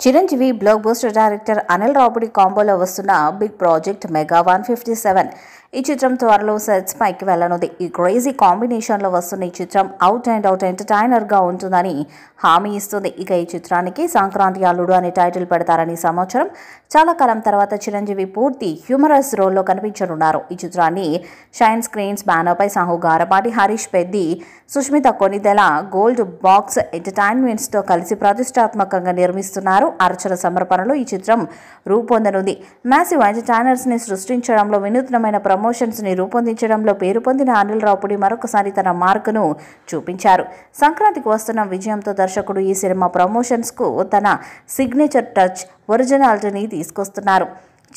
Chiranjeevi blockbuster director Anil Ravipudi కాంబోలో వస్తున్న big project mega 157 ఈ చిత్రం త్వరలో సెట్స్ పైకి వెళ్లనుంది. ఈ క్రేజీ కాంబినేషన్లో వస్తున్న ఈ చిత్రం అవుట్ అండ్ అవుట్ ఎంటర్టైనర్గా ఉంటుందని హామీ ఇస్తుంది. ఇక ఈ చిత్రానికి సంక్రాంతి అల్లుడు అనే టైటిల్ పెడతారని సమాచారం. చాలా కాలం తర్వాత చిరంజీవి పూర్తి హ్యూమరస్ రోల్లో కనిపించనున్నారు. ఈ చిత్రాన్ని షైన్ స్క్రీన్స్ బ్యానర్పై సాహు గారపాటి, హరీష్ పెద్ది, సుష్మిత కొనిదెల గోల్డ్ బాక్స్ ఎంటర్టైన్మెంట్స్తో కలిసి ప్రతిష్టాత్మకంగా నిర్మిస్తున్నారు. అర్చన సమర్పణలో ఈ చిత్రం రూపొందనుంది. మ్యాసివ్ ఎంటర్టైనర్స్ని సృష్టించడంలో, వినూత్నమైన ప్రమోషన్స్ని రూపొందించడంలో పేరు పొందిన అనిల్ రావుపూడి మరొకసారి తన మార్కును చూపించారు. సంక్రాంతికి వస్తున్న విజయంతో దర్శకుడు ఈ సినిమా ప్రమోషన్స్కు తన సిగ్నేచర్ టచ్, ఒరిజినాలిటీని తీసుకొస్తున్నారు.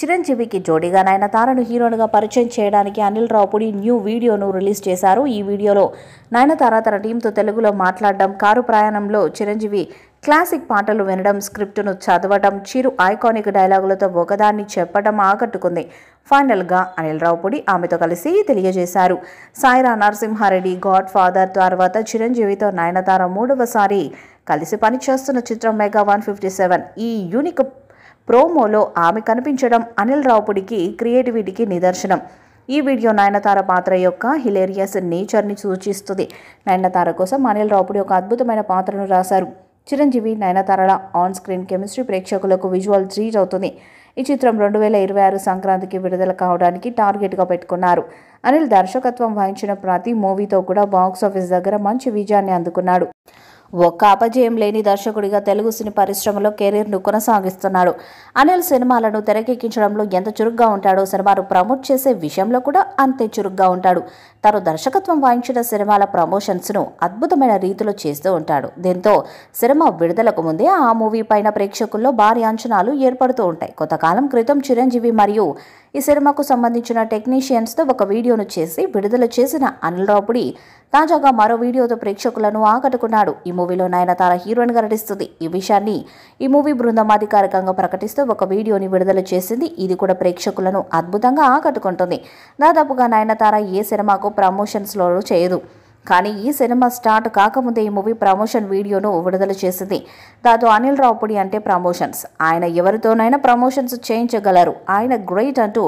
చిరంజీవికి జోడీగా నయనతారను హీరోయిన్గా పరిచయం చేయడానికి అనిల్ రావుపూడి న్యూ వీడియోను రిలీజ్ చేశారు. ఈ వీడియోలో నయనతార తన టీంతో తెలుగులో మాట్లాడడం, కారు ప్రయాణంలో చిరంజీవి క్లాసిక్ పాటలు వినడం, స్క్రిప్టును చదవడం, చిరు ఐకానిక్ డైలాగులతో ఒకదాన్ని చెప్పడం ఆకట్టుకుంది. ఫైనల్గా అనిల్ రావుపూడి ఆమెతో కలిసి తెలియజేశారు. సాయిరా నరసింహారెడ్డి గాడ్ ఫాదర్ తర్వాత చిరంజీవితో నయనతార మూడవసారి కలిసి పనిచేస్తున్న చిత్రం మెగా 157. ఈ యూనిక్ ప్రోమోలో ఆమె కనిపించడం అనిల్ రావుపూడికి క్రియేటివిటీకి నిదర్శనం. ఈ వీడియో నయనతార పాత్ర యొక్క హిలేరియస్ నేచర్ని సూచిస్తుంది. నయనతార కోసం అనిల్ రావుపూడి ఒక అద్భుతమైన పాత్రను రాశారు. చిరంజీవి నయనతారల ఆన్ స్క్రీన్ కెమిస్ట్రీ ప్రేక్షకులకు విజువల్ ట్రీట్ అవుతుంది. ఈ చిత్రం 2026 సంక్రాంతికి విడుదల కావడానికి టార్గెట్గా పెట్టుకున్నారు. అనిల్ దర్శకత్వం వహించిన ప్రతి మూవీతో కూడా బాక్సాఫీస్ దగ్గర మంచి విజయాన్ని అందుకున్నాడు. ఒక్క అపజయం లేని దర్శకుడిగా తెలుగు సినీ పరిశ్రమలో కెరీర్ను కొనసాగిస్తున్నాడు. అనిల్ సినిమాలను తెరకెక్కించడంలో ఎంత చురుగ్గా ఉంటాడో, సినిమాను ప్రమోట్ చేసే విషయంలో కూడా అంతే చురుగ్గా ఉంటాడు. తాను దర్శకత్వం వహించిన సినిమాల ప్రమోషన్స్ను అద్భుతమైన రీతిలో చేస్తూ ఉంటాడు. దీంతో సినిమా విడుదలకు ముందే ఆ మూవీ పైన ప్రేక్షకుల్లో భారీ అంచనాలు ఏర్పడుతూ ఉంటాయి. కొంతకాలం క్రితం చిరంజీవి మరియు ఈ సినిమాకు సంబంధించిన టెక్నీషియన్స్తో ఒక వీడియోను చేసి విడుదల చేసిన అనిల్ రావుపూడి తాజాగా మరో వీడియోతో ప్రేక్షకులను ఆకట్టుకున్నాడు. ఈ మూవీలో నయనతార హీరోయిన్గా నటిస్తుంది. ఈ విషయాన్ని ఈ మూవీ బృందం అధికారికంగా ప్రకటిస్తూ ఒక వీడియోని విడుదల చేసింది. ఇది కూడా ప్రేక్షకులను అద్భుతంగా ఆకట్టుకుంటుంది. దాదాపుగా నయనతార ఏ సినిమాకు ప్రమోషన్స్లో చేయదు. కానీ ఈ సినిమా స్టార్ట్ కాకముందే ఈ మూవీ ప్రమోషన్ వీడియోను విడుదల చేసింది. దాంతో అనిల్ రావుపూడి అంటే ప్రమోషన్స్, ఆయన ఎవరితోనైనా ప్రమోషన్స్ చేయించగలరు, ఆయన గ్రేట్ అంటూ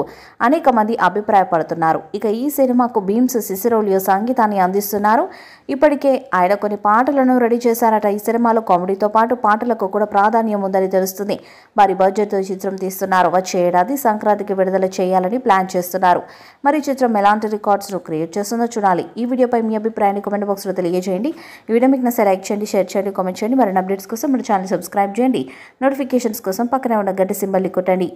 అనేక మంది అభిప్రాయపడుతున్నారు. ఇక ఈ సినిమాకు బీమ్స్ సిసిరోలియో సంగీతాన్ని అందిస్తున్నారు. ఇప్పటికే ఆయన కొన్ని పాటలను రెడీ చేశారట. ఈ సినిమాలో కామెడీతో పాటు పాటలకు కూడా ప్రాధాన్యం ఉందని తెలుస్తుంది. భారీ బడ్జెట్తో చిత్రం తీస్తున్నారు. వచ్చే ఏడాది సంక్రాంతికి విడుదల చేయాలని ప్లాన్ చేస్తున్నారు. మరి చిత్రం ఎలాంటి రికార్డ్స్ను క్రియేట్ చేస్తుందో చూడాలి. ఈ వీడియోపై మీ అభిప్రాయాన్ని కామెంట్ బాక్స్లో తెలియజేయండి. ఈ వీడియో మీకు నచ్చితే లైక్ చేయండి, షేర్ చేయండి, కామెంట్ చేయండి. మరిన్ని అప్డేట్స్ కోసం మన ఛానల్ సబ్స్క్రైబ్ చేయండి. నోటిఫికేషన్స్ కోసం పక్కనే ఉన్న గంట సింబల్ని కొట్టండి.